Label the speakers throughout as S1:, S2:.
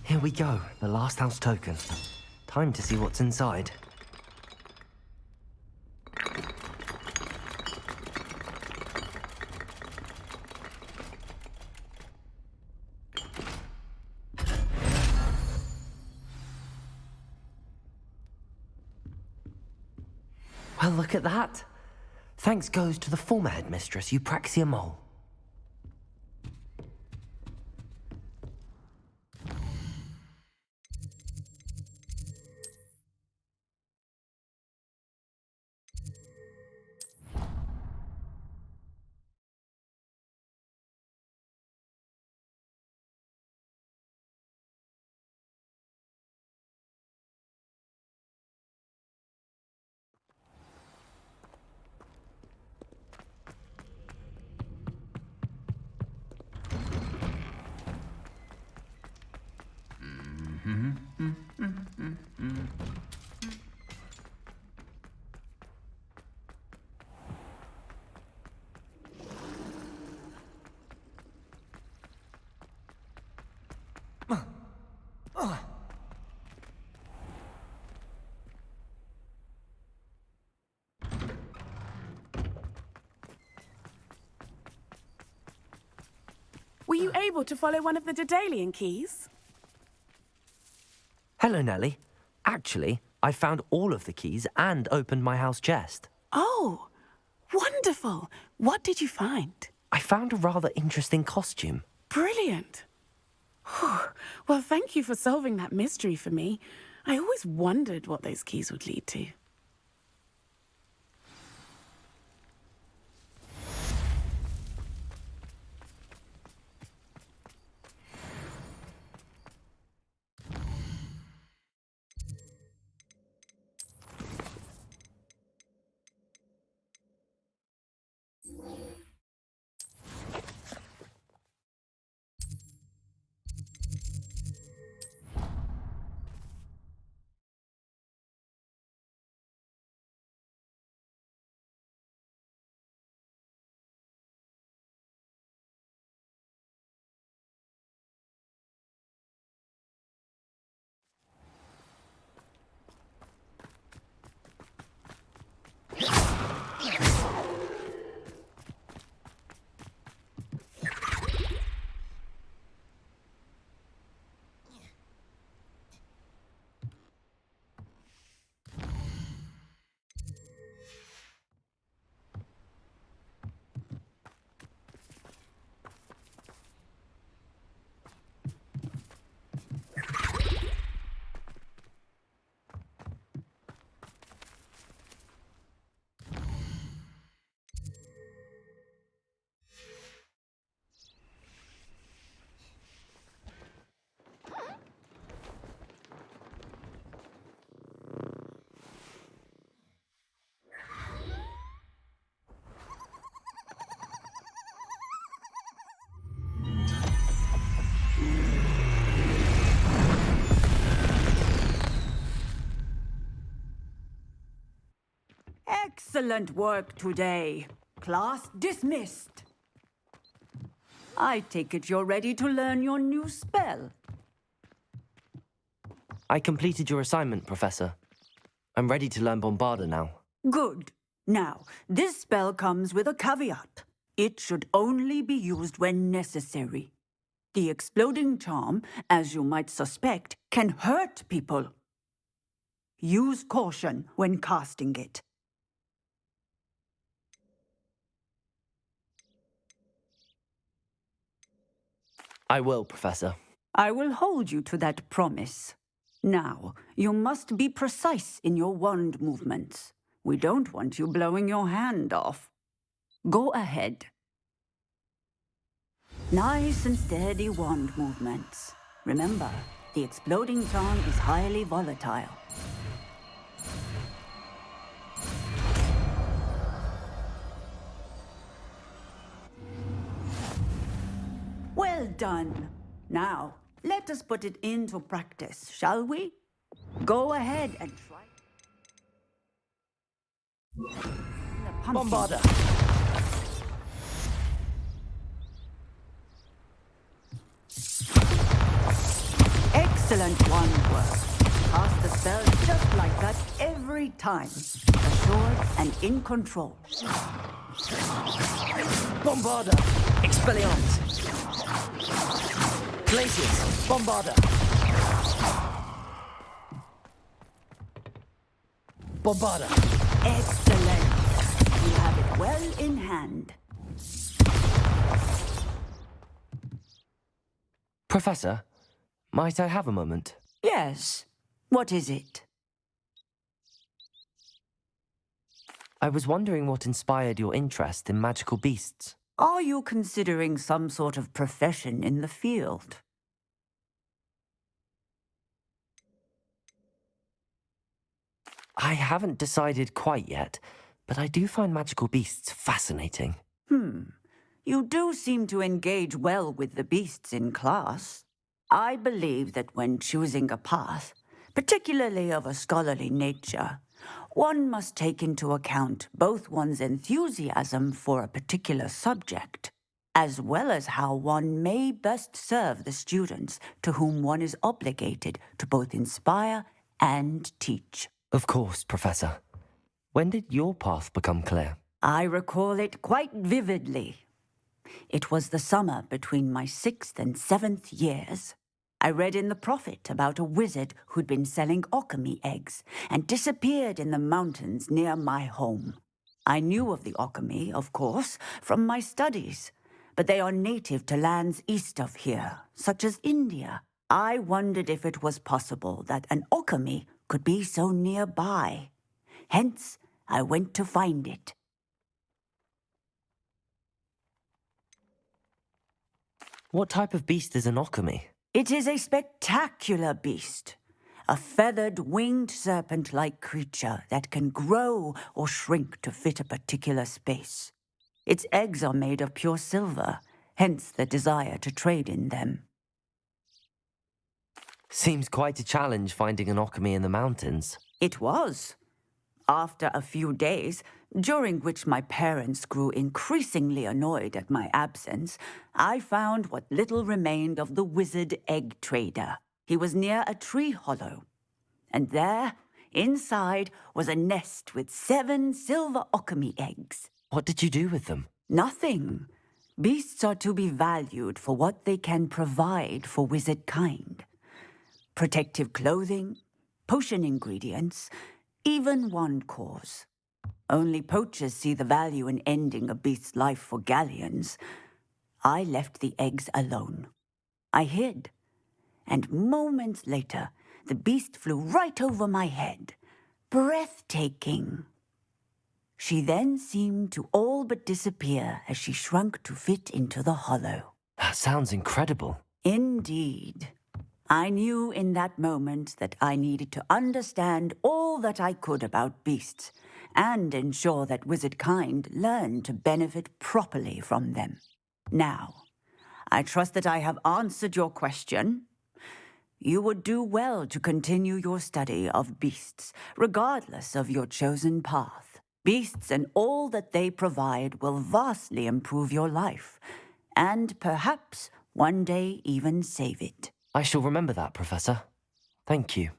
S1: Here we go, the last house token. Time to see what's inside. Well, look at that. Thanks goes to the former headmistress, Eupraxia Mole.
S2: Were you able to follow one of the Daedalian keys?
S1: Hello, Nellie. Actually, I found all of the keys and opened my house chest.
S2: Oh, wonderful. What did you find?
S1: I found a rather interesting costume.
S2: Brilliant. Whew. Well, thank you for solving that mystery for me. I always wondered what those keys would lead to.
S3: Excellent work today. Class dismissed. I take it you're ready to learn your new spell.
S1: I completed your assignment, Professor. I'm ready to learn Bombarda now.
S3: Good. Now, this spell comes with a caveat. It should only be used when necessary. The exploding charm, as you might suspect, can hurt people. Use caution when casting it.
S1: I will, Professor.
S3: I will hold you to that promise. Now, you must be precise in your wand movements. We don't want you blowing your hand off. Go ahead. Nice and steady wand movements. Remember, the exploding charm is highly volatile. Well done. Now, let us put it into practice, shall we? Go ahead and try.
S1: Bombarda!
S3: Excellent. Excellent wand work. Cast the spell just like that every time. Assured and in control.
S1: Bombarda! Expelliarmus! Glacius! Bombarda! Bombarda!
S3: Excellent. You have it well in hand.
S1: Professor, might I have a moment?
S3: Yes. What is it?
S1: I was wondering what inspired your interest in magical beasts.
S3: Are you considering some sort of profession in the field?
S1: I haven't decided quite yet, but I do find magical beasts fascinating.
S3: You do seem to engage well with the beasts in class. I believe that when choosing a path, particularly of a scholarly nature, one must take into account both one's enthusiasm for a particular subject, as well as how one may best serve the students to whom one is obligated to both inspire and teach.
S1: Of course, Professor. When did your path become clear?
S3: I recall it quite vividly. It was the summer between my 6th and 7th years. I read in the Prophet about a wizard who'd been selling alchemy eggs and disappeared in the mountains near my home. I knew of the alchemy, of course, from my studies, but they are native to lands east of here, such as India. I wondered if it was possible that an alchemy could be so nearby. Hence, I went to find it.
S1: What type of beast is an alchemy?
S3: It is a spectacular beast. A feathered, winged serpent-like creature that can grow or shrink to fit a particular space. Its eggs are made of pure silver, hence the desire to trade in them.
S1: Seems quite a challenge finding an alchemy in the mountains.
S3: It was. After a few days, during which my parents grew increasingly annoyed at my absence, I found what little remained of the wizard egg trader. He was near a tree hollow. And there, inside, was a nest with 7 silver alchemy eggs.
S1: What did you do with them?
S3: Nothing. Beasts are to be valued for what they can provide for wizard kind. Protective clothing, potion ingredients, even wand cores. Only poachers see the value in ending a beast's life for galleons. I left the eggs alone. I hid. And moments later, the beast flew right over my head. Breathtaking. She then seemed to all but disappear as she shrunk to fit into the hollow.
S1: That sounds incredible.
S3: Indeed. I knew in that moment that I needed to understand all that I could about beasts and ensure that wizard kind learned to benefit properly from them. Now, I trust that I have answered your question. You would do well to continue your study of beasts, regardless of your chosen path. Beasts and all that they provide will vastly improve your life, and perhaps one day even save it.
S1: I shall remember that, Professor. Thank you.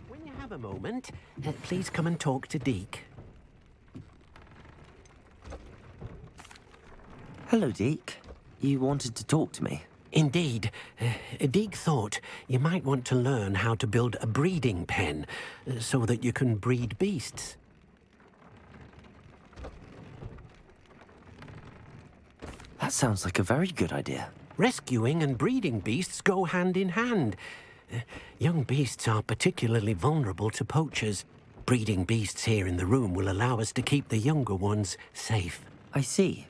S4: When you have a moment, please come and talk to Deke.
S1: Hello, Deke. You wanted to talk to me?
S4: Indeed. Deek thought you might want to learn how to build a breeding pen so that you can breed beasts.
S1: That sounds like a very good idea.
S4: Rescuing and breeding beasts go hand in hand. Young beasts are particularly vulnerable to poachers. Breeding beasts here in the room will allow us to keep the younger ones safe.
S1: I see.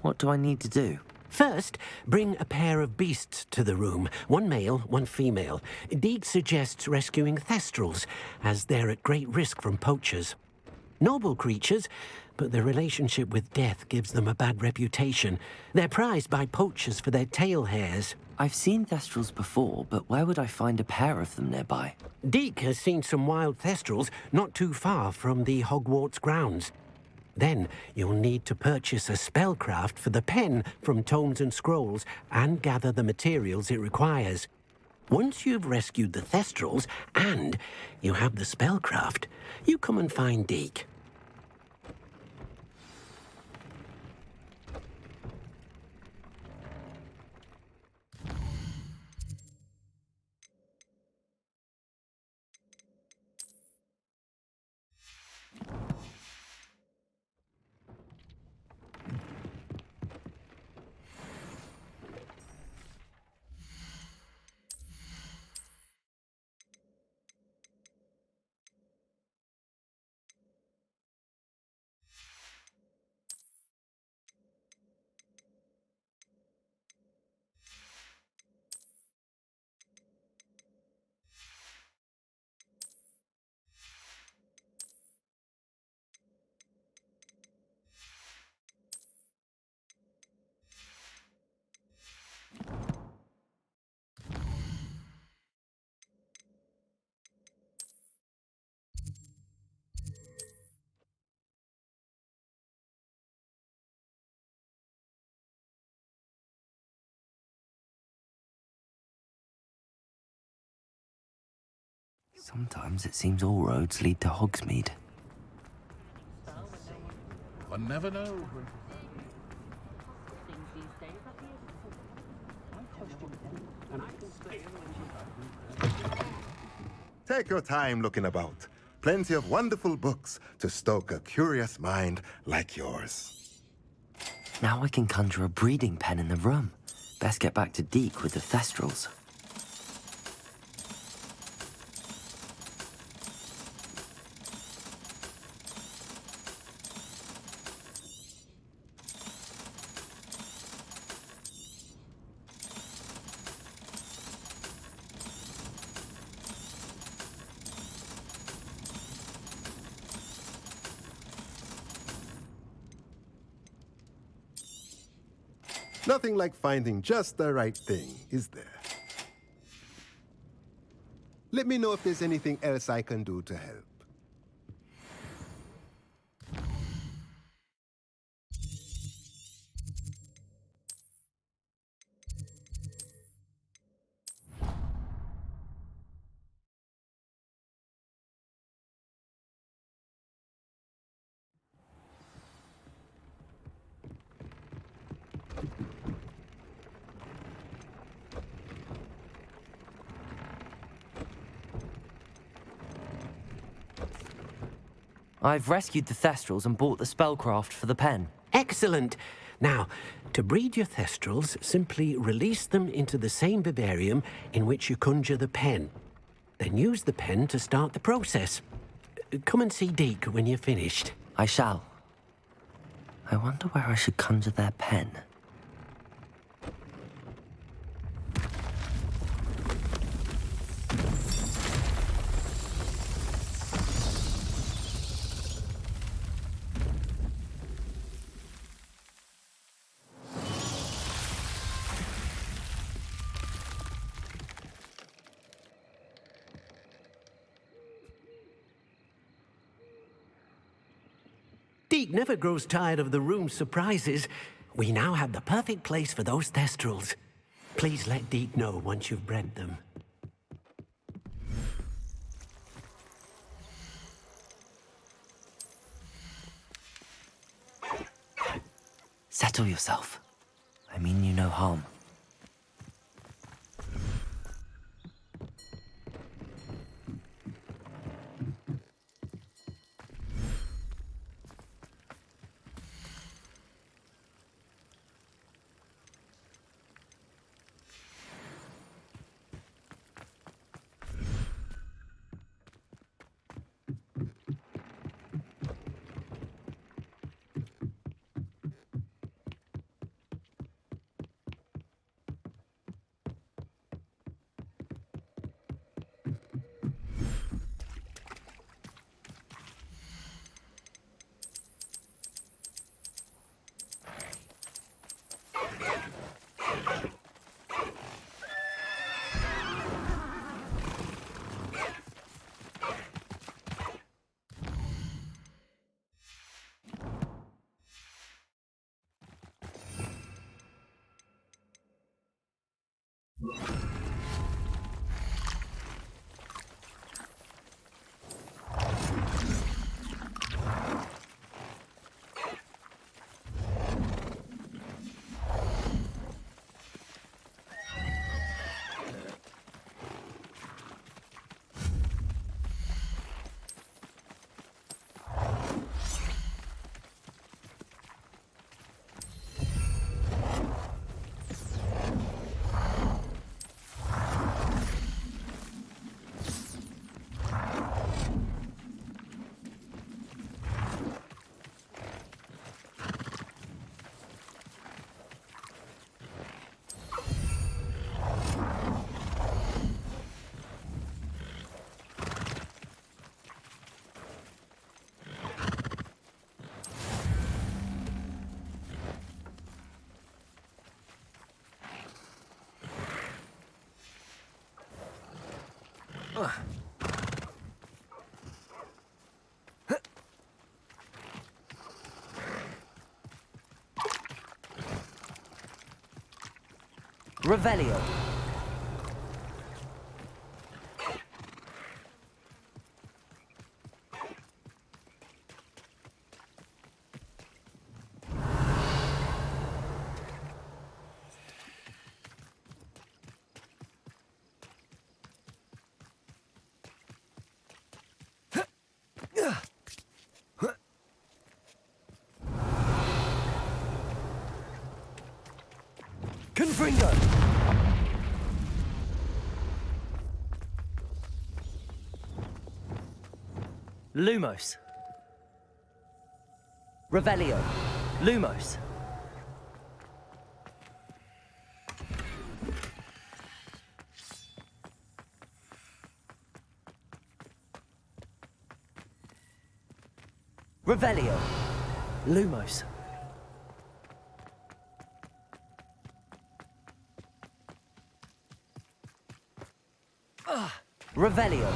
S1: What do I need to do?
S4: First, bring a pair of beasts to the room. One male, one female. Deek suggests rescuing thestrals, as they're at great risk from poachers. Noble creatures, but their relationship with death gives them a bad reputation. They're prized by poachers for their tail hairs.
S1: I've seen thestrals before, but where would I find a pair of them nearby?
S4: Deek has seen some wild thestrals not too far from the Hogwarts grounds. Then you'll need to purchase a spellcraft for the pen from Tomes and Scrolls and gather the materials it requires. Once you've rescued the thestrals and you have the spellcraft, you come and find Deek.
S1: Sometimes it seems all roads lead to Hogsmeade.
S5: One never knows.
S6: Take your time looking about. Plenty of wonderful books to stoke a curious mind like yours.
S1: Now I can conjure a breeding pen in the room. Best get back to Deke with the thestrals.
S6: Nothing like finding just the right thing, is there? Let me know if there's anything else I can do to help.
S1: I've rescued the thestrals and bought the spellcraft for the pen.
S4: Excellent! Now, to breed your thestrals, simply release them into the same vivarium in which you conjure the pen. Then use the pen to start the process. Come and see Deek when you're finished.
S1: I shall. I wonder where I should conjure their pen.
S4: Deek never grows tired of the room's surprises. We now have the perfect place for those thestrals. Please let Deek know once you've bred them.
S1: Settle Settle yourself. I mean you no harm. Revelio. Confringo! Lumos. Revelio. Lumos. Revelio. Lumos. Revelio.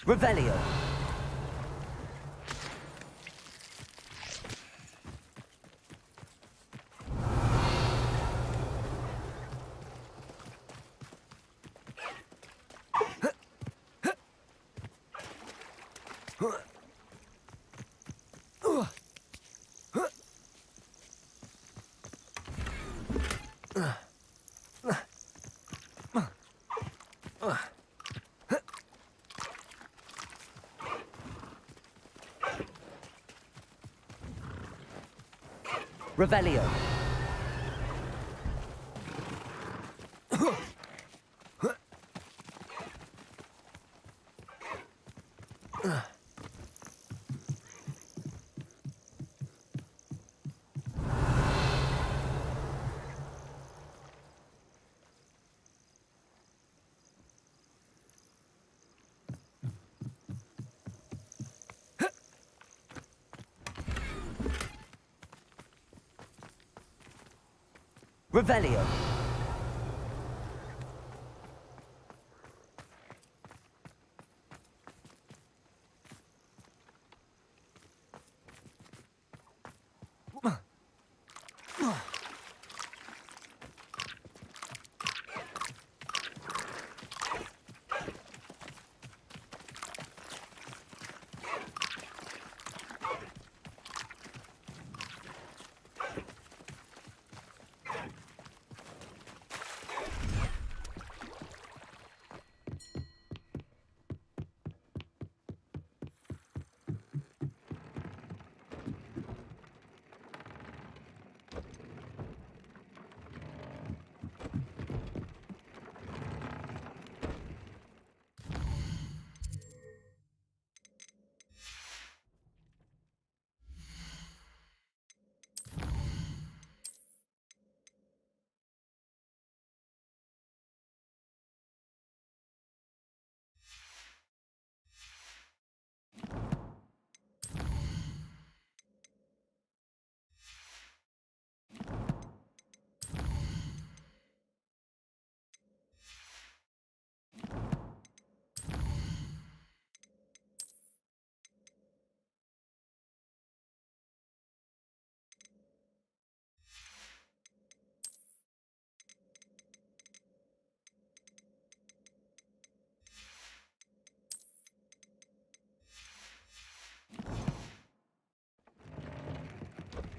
S1: Revelio. Revelio. Revelio.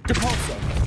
S1: Depulso.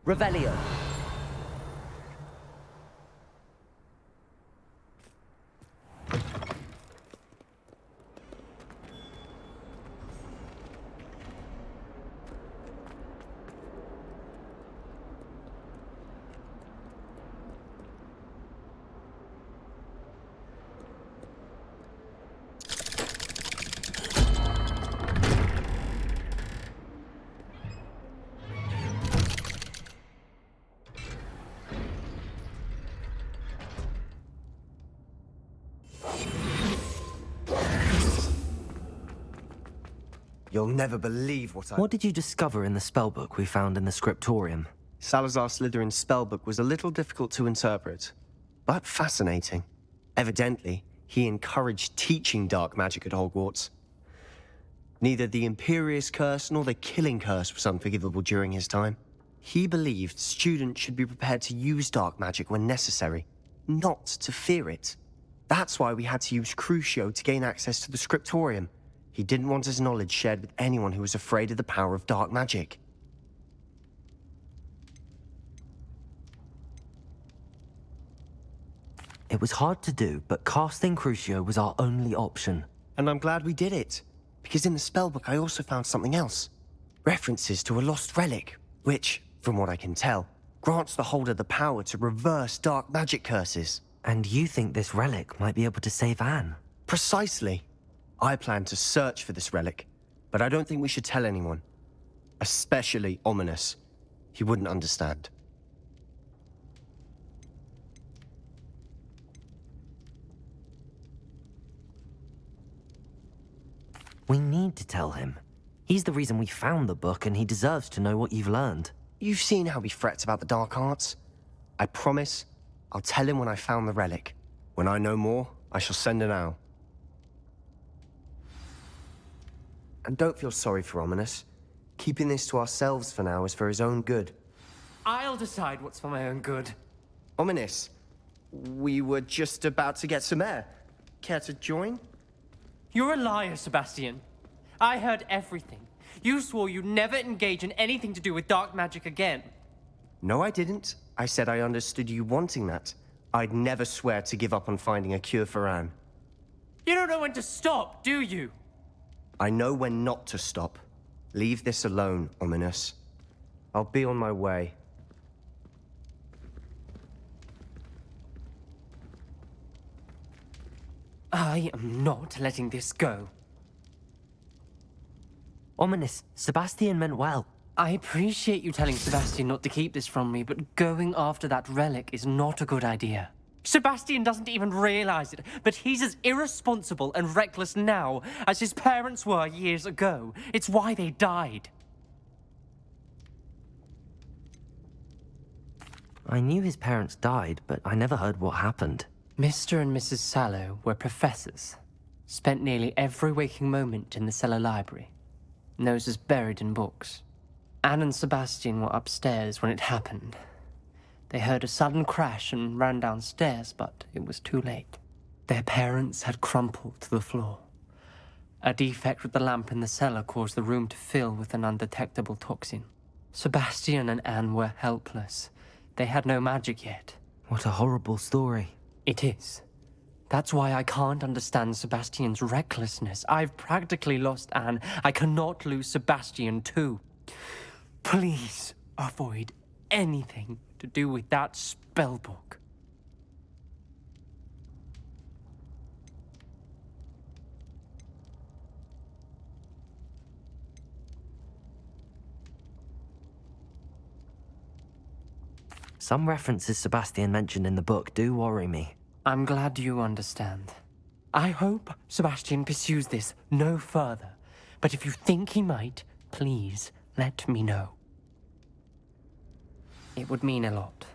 S1: Revelio.
S7: You'll never believe
S1: What did you discover in the spellbook we found in the scriptorium?
S7: Salazar Slytherin's spellbook was a little difficult to interpret, but fascinating. Evidently, he encouraged teaching dark magic at Hogwarts. Neither the Imperious Curse nor the Killing Curse was unforgivable during his time. He believed students should be prepared to use dark magic when necessary, not to fear it. That's why we had to use Crucio to gain access to the Scriptorium. He didn't want his knowledge shared with anyone who was afraid of the power of dark magic.
S1: It was hard to do, but casting Crucio was our only option.
S7: And I'm glad we did it, because in the spellbook I also found something else. References to a lost relic, which, from what I can tell, grants the holder the power to reverse dark magic curses.
S1: And you think this relic might be able to save Anne?
S7: Precisely. I plan to search for this relic, but I don't think we should tell anyone. Especially Ominous. He wouldn't understand.
S1: We need to tell him. He's the reason we found the book, and he deserves to know what you've learned.
S7: You've seen how he frets about the dark arts. I promise I'll tell him when I found the relic. When I know more, I shall send an owl. And don't feel sorry for Ominous. Keeping this to ourselves for now is for his own good.
S8: I'll decide what's for my own good.
S7: Ominous, we were just about to get some air. Care to join?
S8: You're a liar, Sebastian. I heard everything. You swore you'd never engage in anything to do with dark magic again.
S7: No, I didn't. I said I understood you wanting that. I'd never swear to give up on finding a cure for Anne.
S8: You don't know when to stop, do you?
S7: I know when not to stop. Leave this alone, Ominous. I'll be on my way.
S8: I am not letting this go.
S1: Ominous, Sebastian meant well.
S8: I appreciate you telling Sebastian not to keep this from me, but going after that relic is not a good idea. Sebastian doesn't even realize it, but he's as irresponsible and reckless now as his parents were years ago. It's why they died.
S1: I knew his parents died, but I never heard what happened.
S8: Mr. and Mrs. Sallow were professors. Spent nearly every waking moment in the cellar library. Noses buried in books. Anne and Sebastian were upstairs when it happened. They heard a sudden crash and ran downstairs, but it was too late. Their parents had crumpled to the floor. A defect with the lamp in the cellar caused the room to fill with an undetectable toxin. Sebastian and Anne were helpless. They had no magic yet.
S1: What a horrible story.
S8: It is. That's why I can't understand Sebastian's recklessness. I've practically lost Anne. I cannot lose Sebastian too. Please avoid anything to do with that spellbook.
S1: Some references Sebastian mentioned in the book do worry me.
S8: I'm glad you understand. I hope Sebastian pursues this no further. But if you think he might, please let me know. It would mean a lot.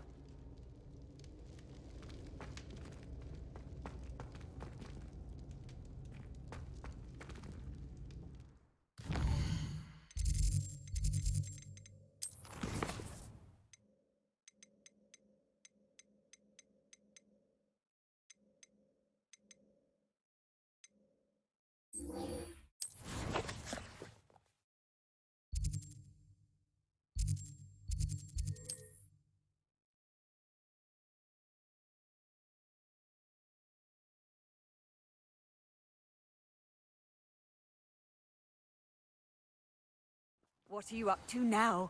S3: What are you up to now?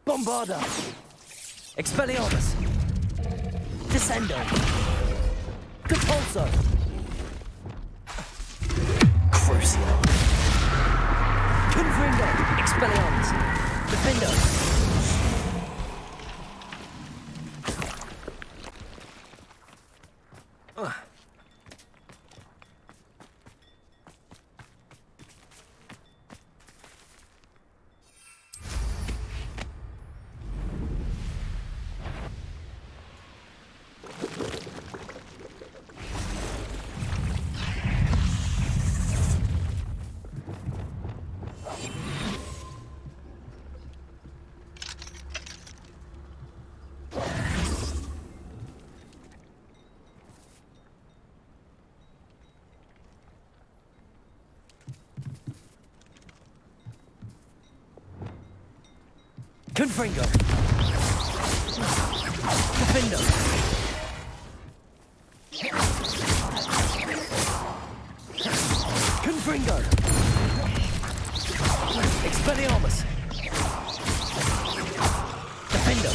S1: Bombarda! Expelliarmus! Descendo! Compulso! Crucio! Confringo! Expelliarmus! Defendo! Confringo. Gryffindor. Confringo. Expelliarmus. Defender.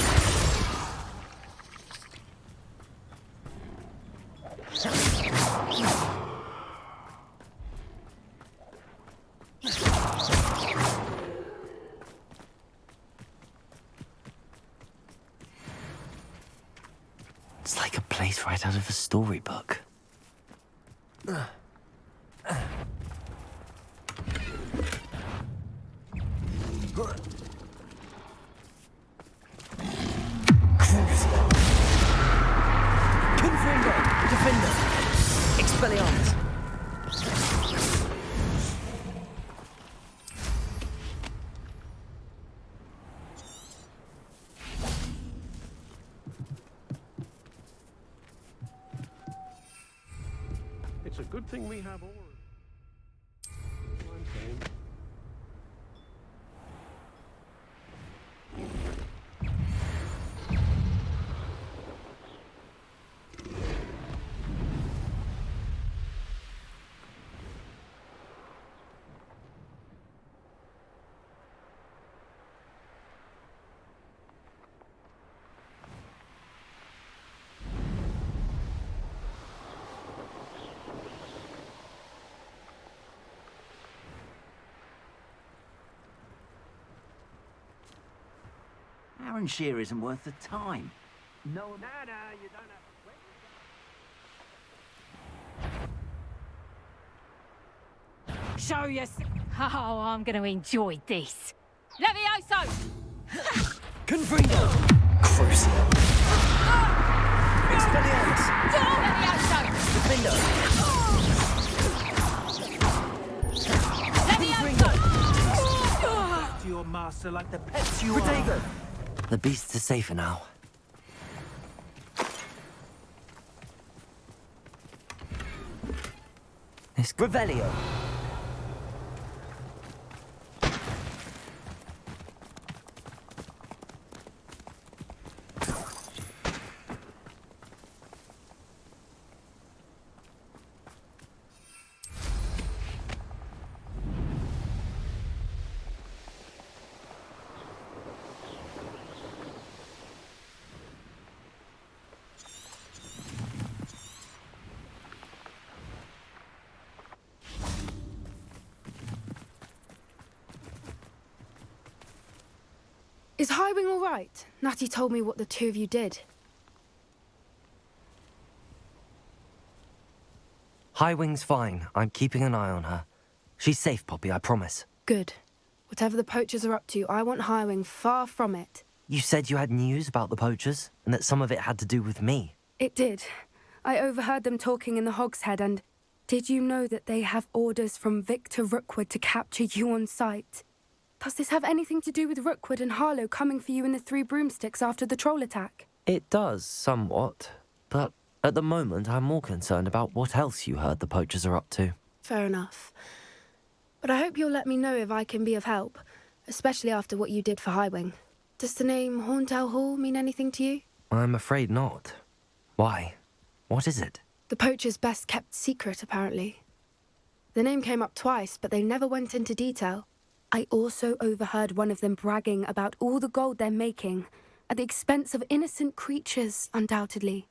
S1: It's like a place right out of a storybook. Confringo! Defender! Expelliarmus!
S4: It's a good thing we have all. I'm saying.
S9: Shear isn't worth the time. No, you don't have to.
S10: Show us. Oh, I'm going to enjoy this. Levioso!
S1: Confringo! Crucio! Expelliarmus!
S10: Levioso!
S1: Defender!
S10: Levioso!
S9: To your master like the pets you
S1: Protego!
S9: are.
S1: The beasts are safer now. It's Revelio.
S11: Is Highwing all right? Natty told me what the two of you did.
S1: Highwing's fine. I'm keeping an eye on her. She's safe, Poppy, I promise.
S11: Good. Whatever the poachers are up to, I want Highwing far from it.
S1: You said you had news about the poachers, and that some of it had to do with me.
S11: It did. I overheard them talking in the Hogshead, and did you know that they have orders from Victor Rookwood to capture you on sight? Does this have anything to do with Rookwood and Harlow coming for you in the Three Broomsticks after the troll attack?
S1: It does, somewhat. But at the moment, I'm more concerned about what else you heard the poachers are up to.
S11: Fair enough. But I hope you'll let me know if I can be of help, especially after what you did for Highwing. Does the name Horntail Hall mean anything to you?
S1: I'm afraid not. Why? What is it?
S11: The poacher's best kept secret, apparently. The name came up twice, but they never went into detail. I also overheard one of them bragging about all the gold they're making, at the expense of innocent creatures, undoubtedly.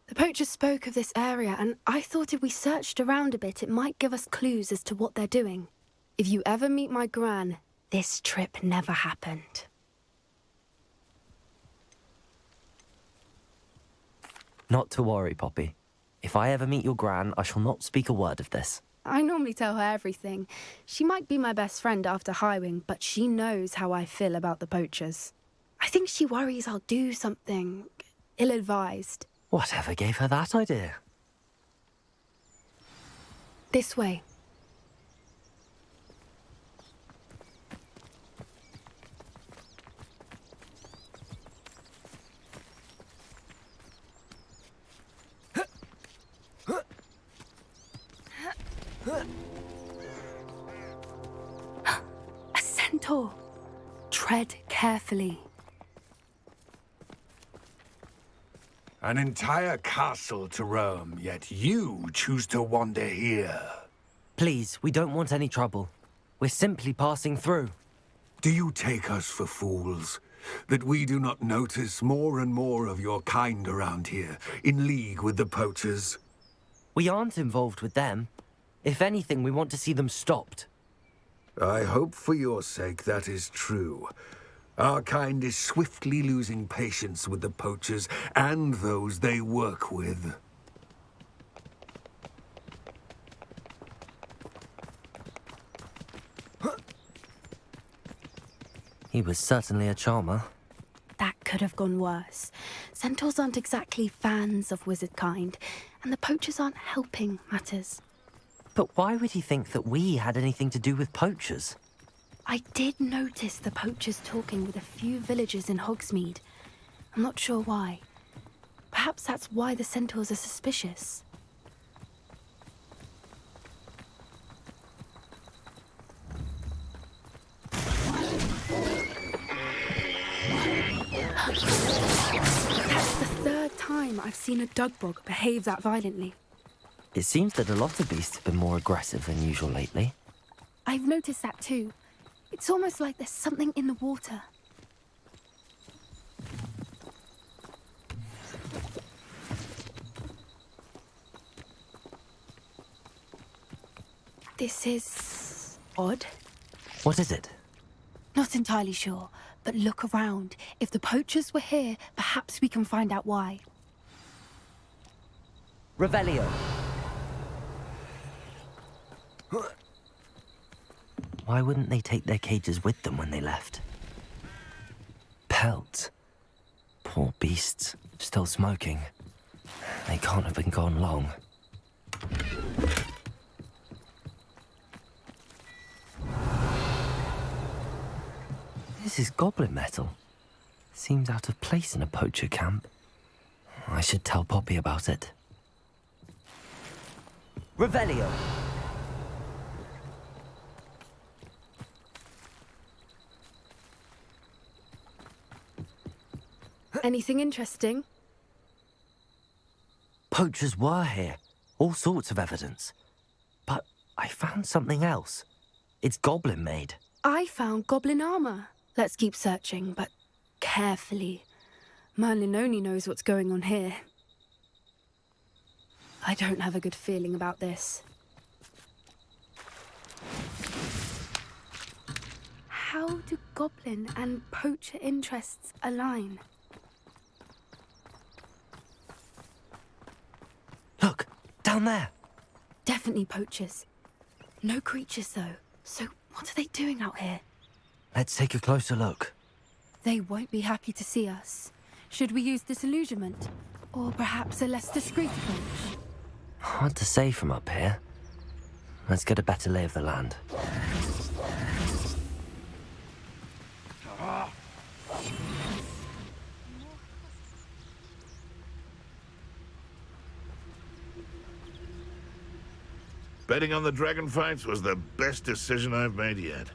S11: The poachers spoke of this area, and I thought if we searched around a bit, it might give us clues as to what they're doing. If you ever meet my gran, this trip never happened.
S1: Not to worry, Poppy. If I ever meet your gran, I shall not speak a word of this.
S11: I normally tell her everything. She might be my best friend after Highwing, but she knows how I feel about the poachers. I think she worries I'll do something ill-advised.
S1: Whatever gave her that idea?
S11: This way. A centaur. Tread carefully.
S12: An entire castle to roam, yet you choose to wander here.
S1: Please, we don't want any trouble. We're simply passing through.
S12: Do you take us for fools? That we do not notice more and more of your kind around here, in league with the poachers?
S1: We aren't involved with them. If anything, we want to see them stopped.
S12: I hope for your sake that is true. Our kind is swiftly losing patience with the poachers and those they work with.
S1: He was certainly a charmer.
S11: That could have gone worse. Centaurs aren't exactly fans of wizard kind, and the poachers aren't helping matters.
S1: But why would he think that we had anything to do with poachers?
S11: I did notice the poachers talking with a few villagers in Hogsmeade. I'm not sure why. Perhaps that's why the centaurs are suspicious. That's the third time I've seen a dugbog behave that violently.
S1: It seems that a lot of beasts have been more aggressive than usual lately.
S11: I've noticed that too. It's almost like there's something in the water. This is odd.
S1: What is it?
S11: Not entirely sure, but look around. If the poachers were here, perhaps we can find out why.
S1: Revelio. Why wouldn't they take their cages with them when they left? Pelts. Poor beasts. Still smoking. They can't have been gone long. This is goblin metal. Seems out of place in a poacher camp. I should tell Poppy about it. Revelio.
S11: Anything interesting?
S1: Poachers were here. All sorts of evidence. But I found something else. It's goblin made.
S11: I found goblin armor. Let's keep searching, but carefully. Merlin only knows what's going on here. I don't have a good feeling about this. How do goblin and poacher interests align?
S1: Look, down there.
S11: Definitely poachers. No creatures, though. So what are they doing out here?
S1: Let's take a closer look.
S11: They won't be happy to see us. Should we use disillusionment? Or perhaps a less discreet approach?
S1: Hard to say from up here. Let's get a better lay of the land.
S5: Betting on the dragon fights was the best decision I've made yet.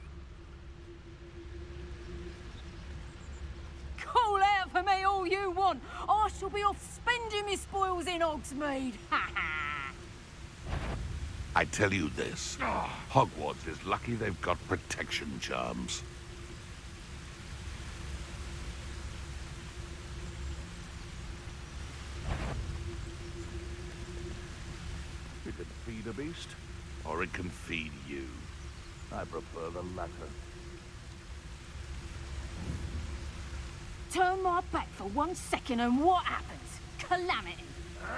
S10: Call out for me all you want. I shall be off spending my spoils in Hogsmeade. Ha ha!
S5: I tell you this, Hogwarts is lucky they've got protection charms. You can feed a beast, or it can feed you. I prefer the latter.
S10: Turn my back for 1 second and what happens? Calamity.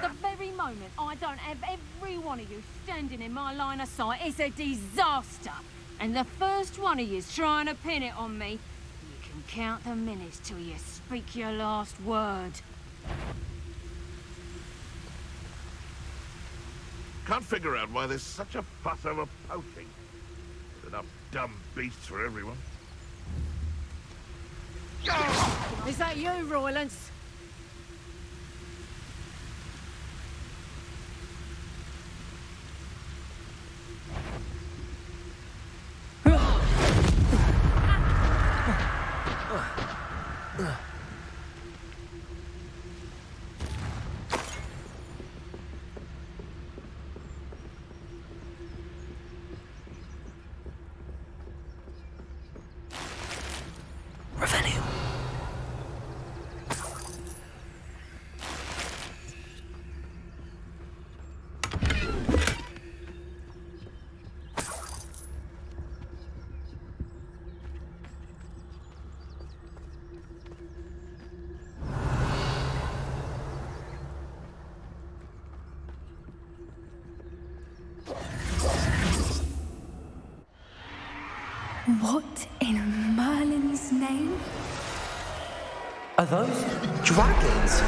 S10: The very moment I don't have every one of you standing in my line of sight, it's a disaster. And the first one of you's trying to pin it on me, you can count the minutes till you speak your last word.
S5: Can't figure out why there's such a fuss over poaching. There's enough dumb beasts for everyone.
S10: Is that you, Roylance?
S11: What in Merlin's name?
S1: Are those dragons?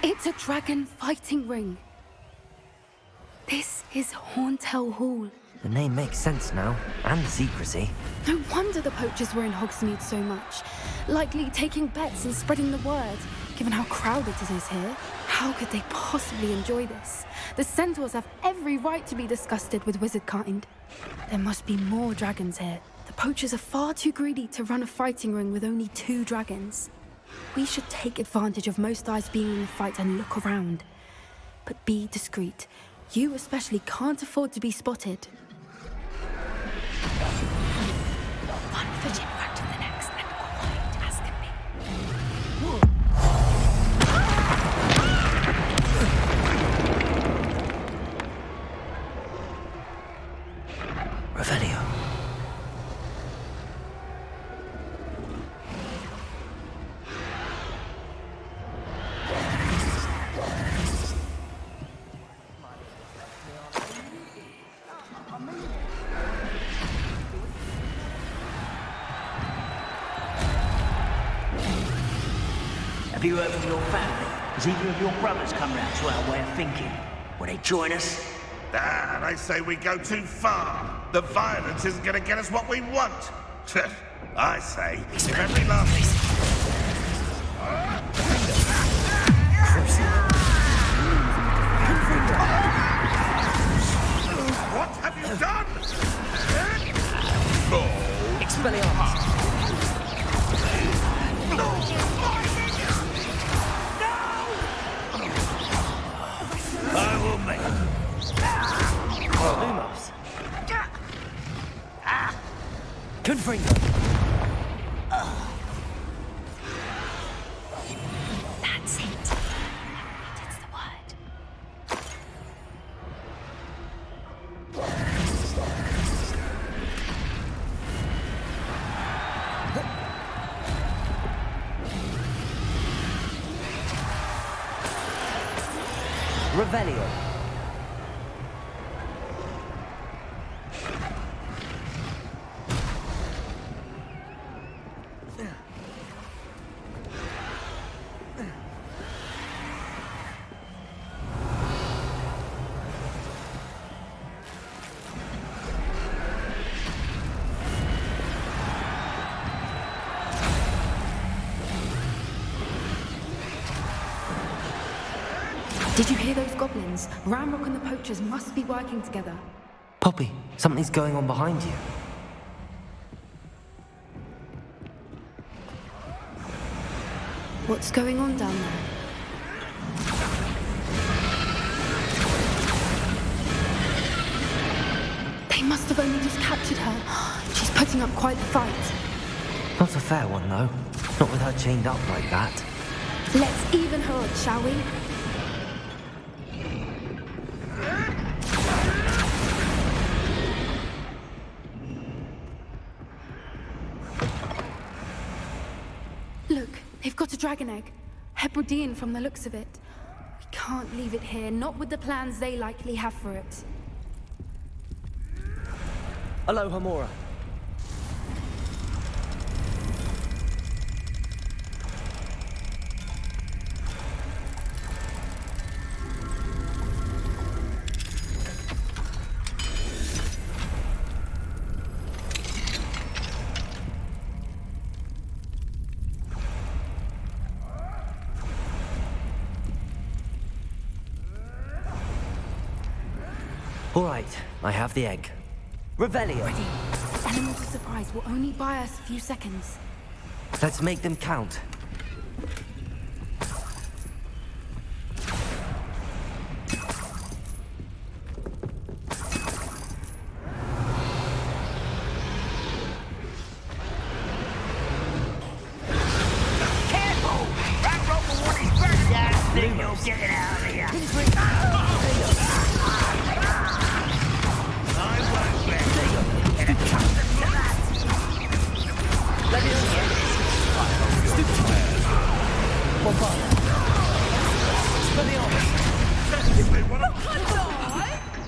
S11: It's a dragon fighting ring. This is Hauntel Hall.
S1: The name makes sense now, and the secrecy.
S11: No wonder the poachers were in Hogsmeade so much. Likely taking bets and spreading the word, given how crowded it is here. How could they possibly enjoy this? The centaurs have every right to be disgusted with wizardkind. There must be more dragons here. The poachers are far too greedy to run a fighting ring with only 2 dragons. We should take advantage of most eyes being in the fight and look around. But be discreet. You especially can't afford to be spotted.
S10: One foot in front of the next and quiet as can be.
S1: Revelio.
S9: Have you heard from your family? Has either of your brothers come round to our way of thinking? Will they join us?
S5: Ah, they say we go too far. The violence isn't going to get us what we want. I say, if every last... What have you done? Oh.
S1: Expelliarmus.
S9: I will make
S1: Lumos. Confringo.
S10: That's it. That's the word.
S1: Revelio.
S11: Did you hear those goblins? Ramrock and the poachers must be working together.
S1: Poppy, something's going on behind you.
S11: What's going on down there? They must have only just captured her. She's putting up quite the fight.
S1: Not a fair one, though. Not with her chained up like that.
S11: Let's even her odds, shall we? Look, they've got a dragon egg. Hebridean from the looks of it. We can't leave it here, not with the plans they likely have for it.
S1: Aloha, Mora. All right, I have the egg. Revelio.
S11: Ready. Element of surprise will only buy us a few seconds.
S1: Let's make them count.
S9: Careful! That rope will want his bird down, then you'll get it out of here.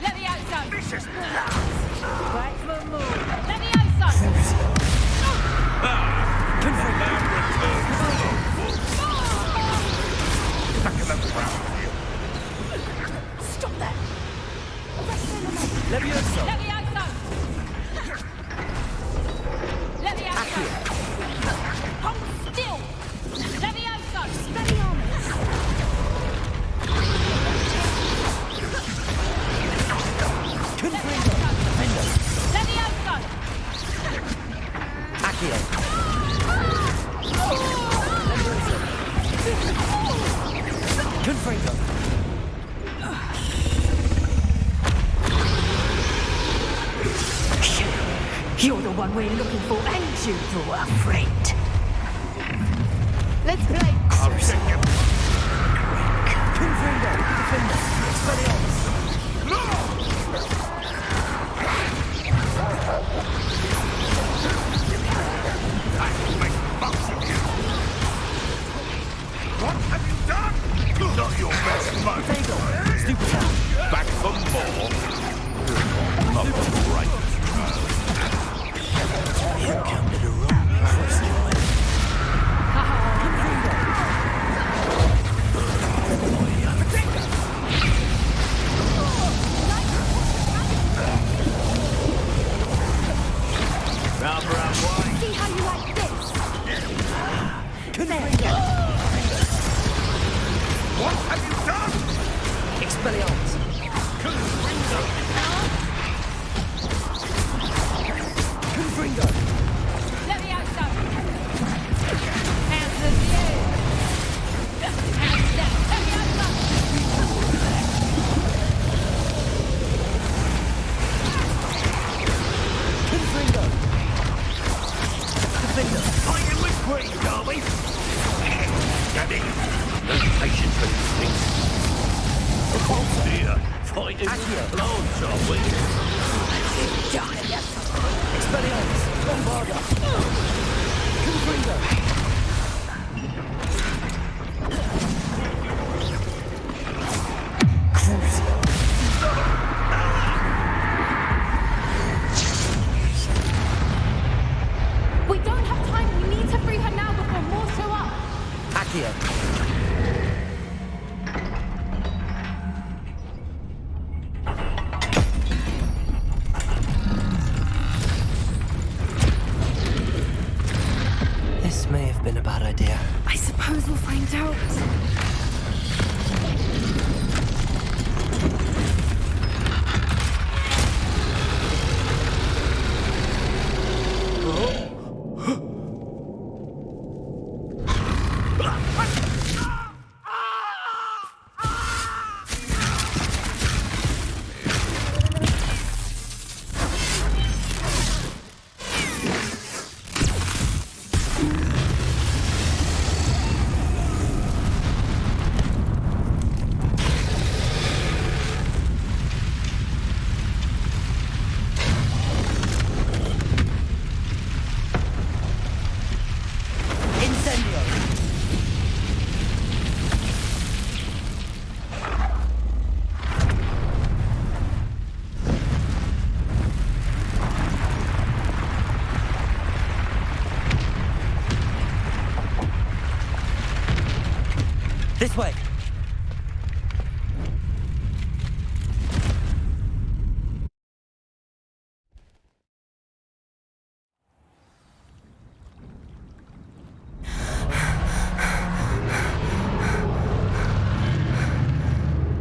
S10: Levioso! Vicious blast! Back for more! Levioso! Stop that!
S1: Levioso!
S10: Levioso! Levioso! Hold still! Levioso! Spelliarmus!
S1: Confringo!
S10: Levioso!
S1: Accio! Confringo!
S3: You're the one we're looking for, and you are afraid.
S10: Let's play!
S5: I'll check him.
S1: Confringo! Defender! Expelliarmus!
S5: I will make bucks of you. What have you done? Not your best moment.
S1: Stupid!
S5: Back for more. Up right.
S1: You come to the wrong place, Joy.
S10: See how you like this?
S5: What have you done?
S1: Expelliarmus! Confringo!
S10: Levioso! Hands in the air! Hands down! Levioso!
S1: Confringo! Defender!
S5: Fighting with brains, are we? Daddy, no patience for these things. Oh dear, fighting with plants, are we?
S1: Expelliarmus! Bombarda! Confringo!
S11: We don't have time. We need to free her now before more show up.
S1: Accio! This may have been a bad idea.
S11: I suppose we'll find out.
S1: This way!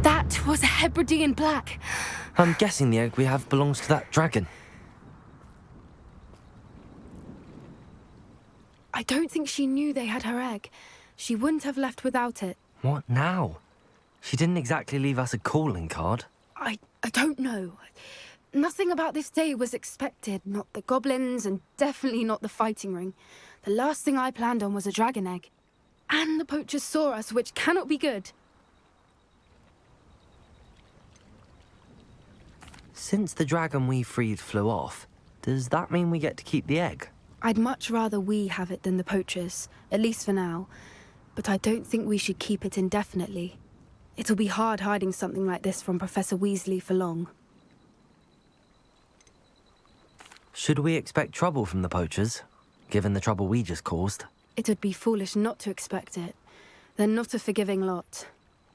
S11: That was a Hebridean black.
S1: I'm guessing the egg we have belongs to that dragon.
S11: I don't think she knew they had her egg. She wouldn't have left without it.
S1: What now? She didn't exactly leave us a calling card.
S11: I don't know. Nothing about this day was expected. Not the goblins, and definitely not the fighting ring. The last thing I planned on was a dragon egg. And the poachers saw us, which cannot be good.
S1: Since the dragon we freed flew off, does that mean we get to keep the egg?
S11: I'd much rather we have it than the poachers, at least for now. but I don't think we should keep it indefinitely. It'll be hard hiding something like this from Professor Weasley for long.
S1: Should we expect trouble from the poachers, given the trouble we just caused?
S11: It would be foolish not to expect it. They're not a forgiving lot.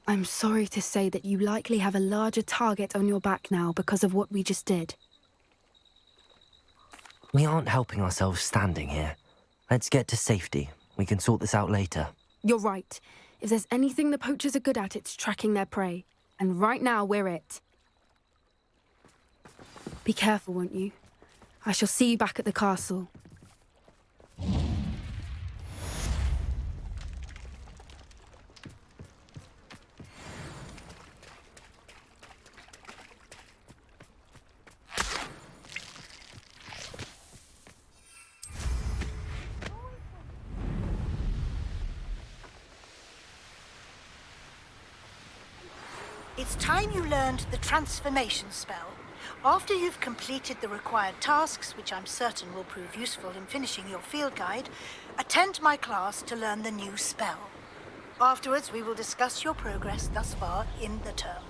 S11: I'm sorry to say that you likely have a larger target on your back now because of what we just did.
S1: We aren't helping ourselves standing here. Let's get to safety. We can sort this out later.
S11: You're right. If there's anything the poachers are good at, it's tracking their prey. And right now, we're it. Be careful, won't you? I shall see you back at the castle.
S13: It's time you learned the transformation spell. After you've completed the required tasks, which I'm certain will prove useful in finishing your field guide, attend my class to learn the new spell. Afterwards, we will discuss your progress thus far in the term.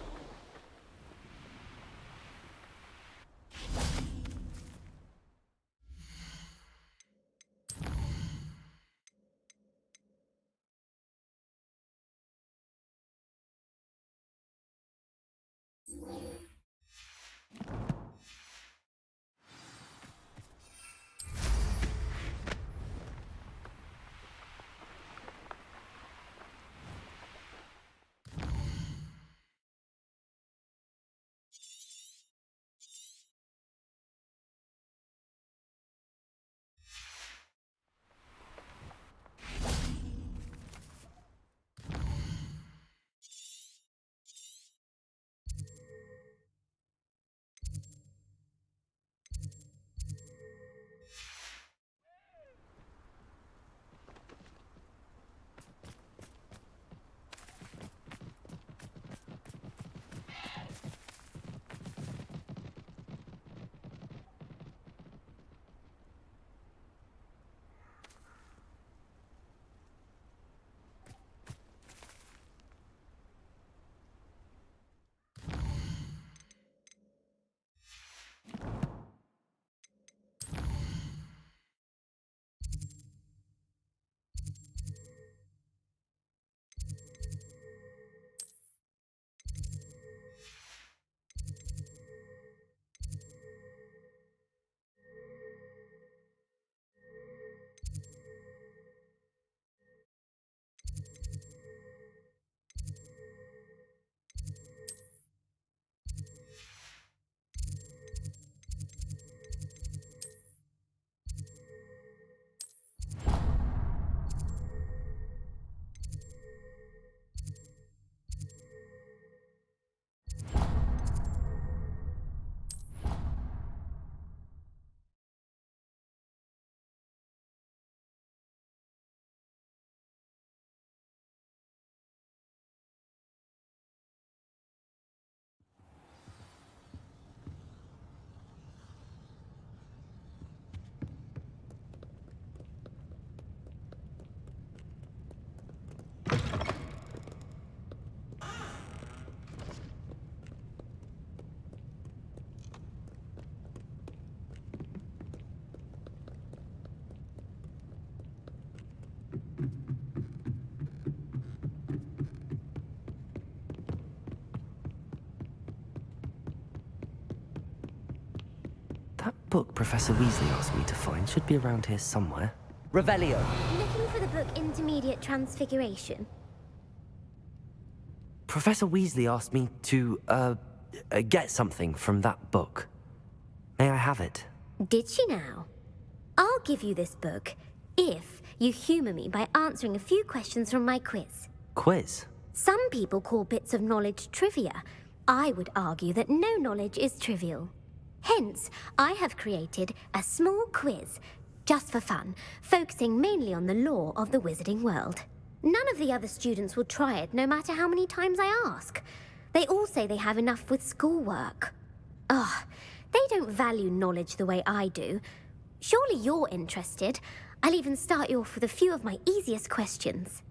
S1: That book Professor Weasley asked me to find should be around here somewhere.
S14: Revelio.
S15: Looking for the book Intermediate Transfiguration?
S1: Professor Weasley asked me to, get something from that book. May I have it?
S15: Did she now? I'll give you this book if you humour me by answering a few questions from my quiz.
S1: Quiz?
S15: Some people call bits of knowledge trivia. I would argue that no knowledge is trivial. Hence, I have created a small quiz, just for fun, focusing mainly on the lore of the wizarding world. None of the other students will try it, no matter how many times I ask. They all say they have enough with schoolwork. Ugh, they don't value knowledge the way I do. Surely you're interested. I'll even start you off with a few of my easiest questions.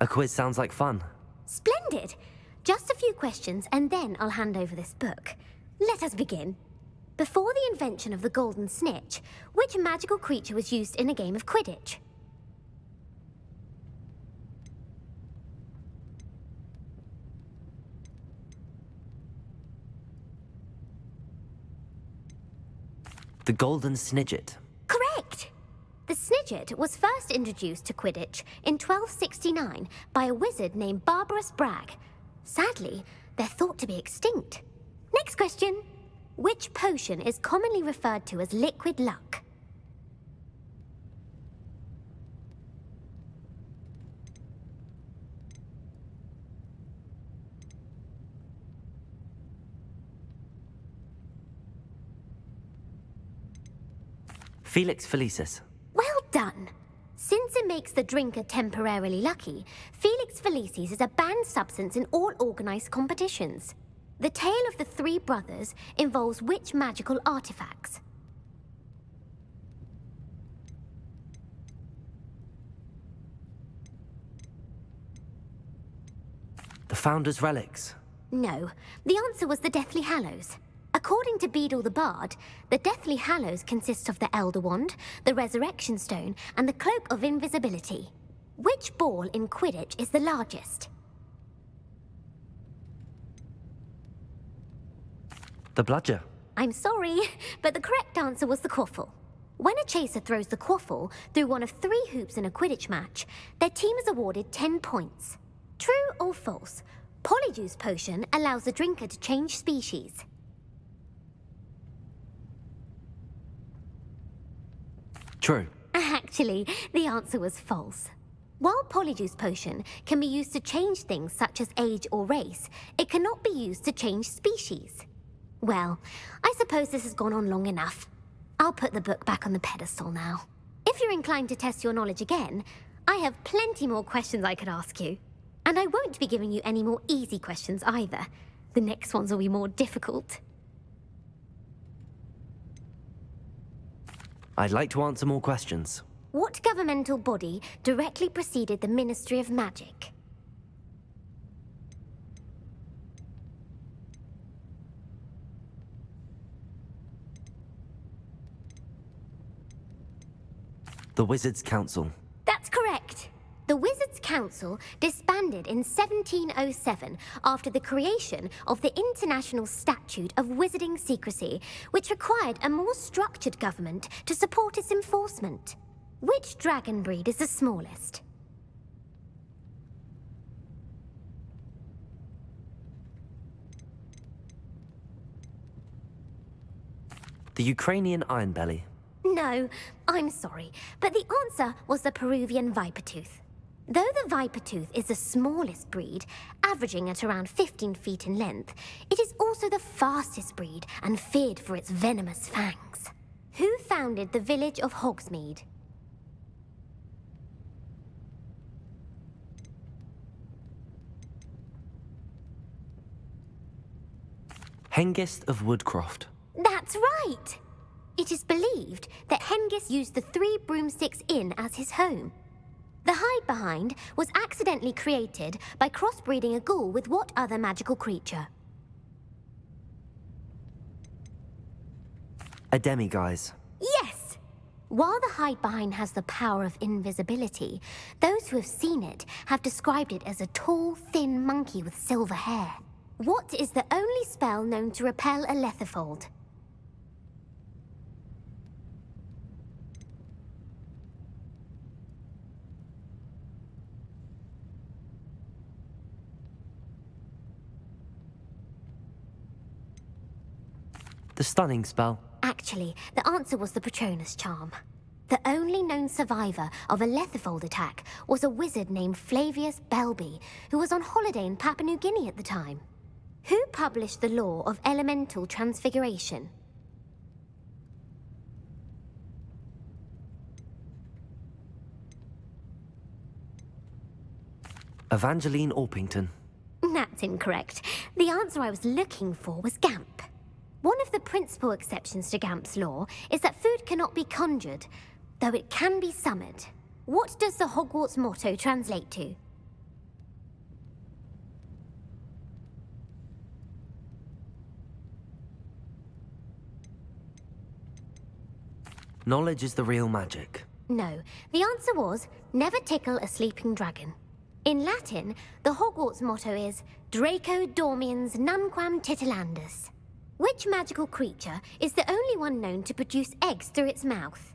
S1: A quiz sounds like fun.
S15: Splendid! Just a few questions and then I'll hand over this book. Let us begin. Before the invention of the golden snitch, which magical creature was used in a game of Quidditch?
S1: The golden snidget.
S15: Correct! The snidget was first introduced to Quidditch in 1269 by a wizard named Barbarous Bragg. Sadly, they're thought to be extinct. Next question. Which potion is commonly referred to as liquid luck?
S1: Felix Felicis.
S15: Well done! Since it makes the drinker temporarily lucky, Felix Felicis is a banned substance in all organized competitions. The tale of the three brothers involves which magical artifacts?
S1: The Founder's Relics.
S15: No, the answer was the Deathly Hallows. According to Beadle the Bard, the Deathly Hallows consists of the Elder Wand, the Resurrection Stone, and the Cloak of Invisibility. Which ball in Quidditch is the largest?
S1: The Bludger.
S15: I'm sorry, but the correct answer was the Quaffle. When a chaser throws the Quaffle through one of 3 hoops in a Quidditch match, their team is awarded 10 points. True or false? Polyjuice Potion allows the drinker to change species.
S1: True.
S15: Actually, the answer was false. While Polyjuice Potion can be used to change things such as age or race, it cannot be used to change species. Well, I suppose this has gone on long enough. I'll put the book back on the pedestal now. If you're inclined to test your knowledge again, I have plenty more questions I could ask you. And I won't be giving you any more easy questions either. The next ones will be more difficult.
S1: I'd like to answer more questions.
S15: What governmental body directly preceded the Ministry of Magic?
S1: The Wizards' Council.
S15: That's correct. The Wizards' Council disbanded in 1707 after the creation of the International Statute of Wizarding Secrecy, which required a more structured government to support its enforcement. Which dragon breed is the smallest?
S1: The Ukrainian Ironbelly.
S15: No, I'm sorry, but the answer was the Peruvian Vipertooth. Though the Vipertooth is the smallest breed, averaging at around 15 feet in length, it is also the fastest breed and feared for its venomous fangs. Who founded the village of Hogsmeade?
S1: Hengist of Woodcroft.
S15: That's right! It is believed that Hengist used the 3 Broomsticks Inn as his home. The hide-behind was accidentally created by crossbreeding a ghoul with what other magical creature?
S1: A demiguise.
S15: Yes! While the hide-behind has the power of invisibility, those who have seen it have described it as a tall, thin monkey with silver hair. What is the only spell known to repel a lethifold?
S1: The Stunning Spell.
S15: Actually, the answer was the Patronus Charm. The only known survivor of a lethifold attack was a wizard named Flavius Belby, who was on holiday in Papua New Guinea at the time. Who published the law of elemental transfiguration?
S1: Evangeline Orpington.
S15: That's incorrect. The answer I was looking for was Gamp. One of the principal exceptions to Gamp's law is that food cannot be conjured, though it can be summoned. What does the Hogwarts motto translate to?
S1: Knowledge is the real magic.
S15: No, the answer was never tickle a sleeping dragon. In Latin, the Hogwarts motto is Draco dormiens nunquam titilandus. Which magical creature is the only one known to produce eggs through its mouth?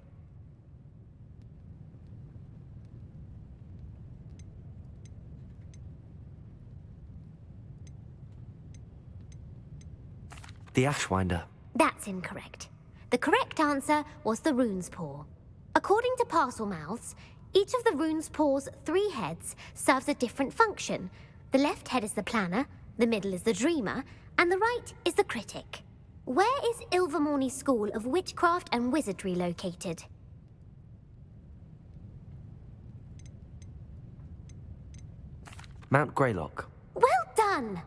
S1: The Ashwinder.
S15: That's incorrect. The correct answer was the rune's paw. According to Parselmouths, each of the rune's paw's 3 heads serves a different function. The left head is the planner, the middle is the dreamer, and the right is the critic. Where is Ilvermorny School of Witchcraft and Wizardry located?
S1: Mount Greylock.
S15: Well done!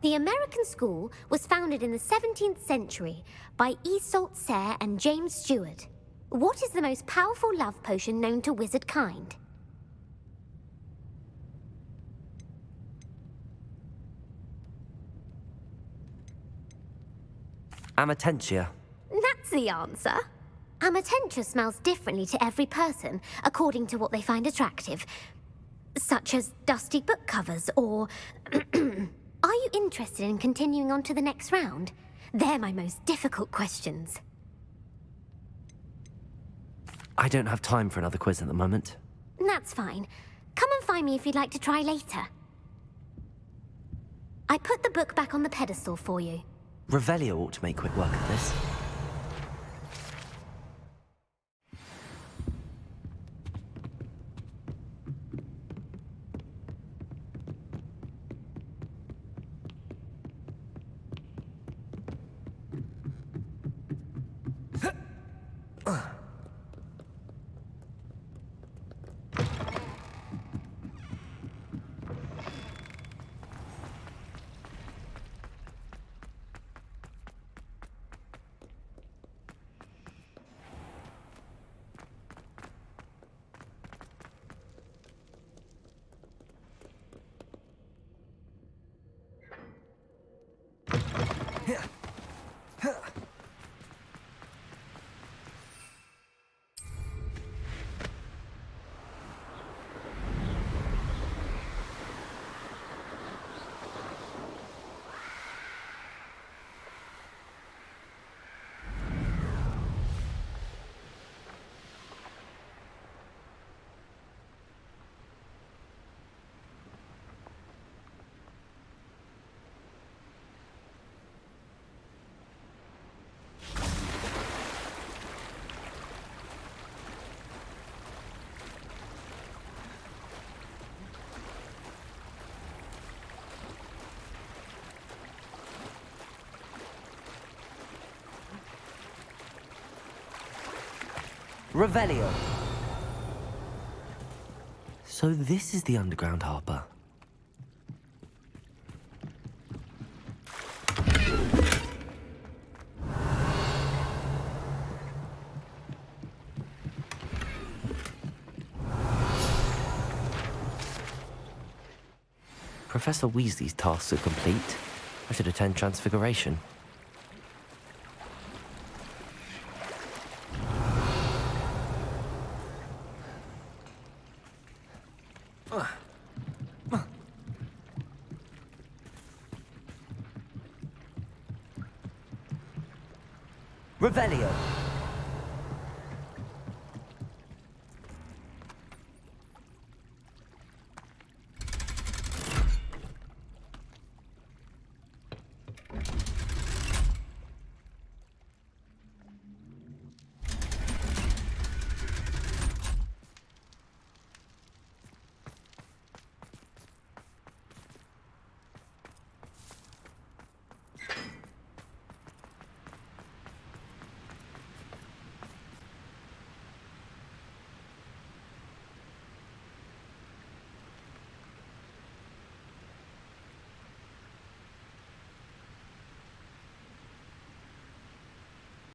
S15: The American school was founded in the 17th century by Iseult Sayre and James Stewart. What is the most powerful love potion known to wizard kind?
S1: Amatentia.
S15: That's the answer. Amatentia smells differently to every person, according to what they find attractive, such as dusty book covers or... Are you interested in continuing on to the next round? They're my most difficult questions.
S1: I don't have time for another quiz at the moment.
S15: That's fine. Come and find me if you'd like to try later. I put the book back on the pedestal for you.
S1: Revelio ought to make quick work of this. Revelio. So this is the underground harbour. Professor Weasley's tasks are complete. I should attend Transfiguration. Revelio.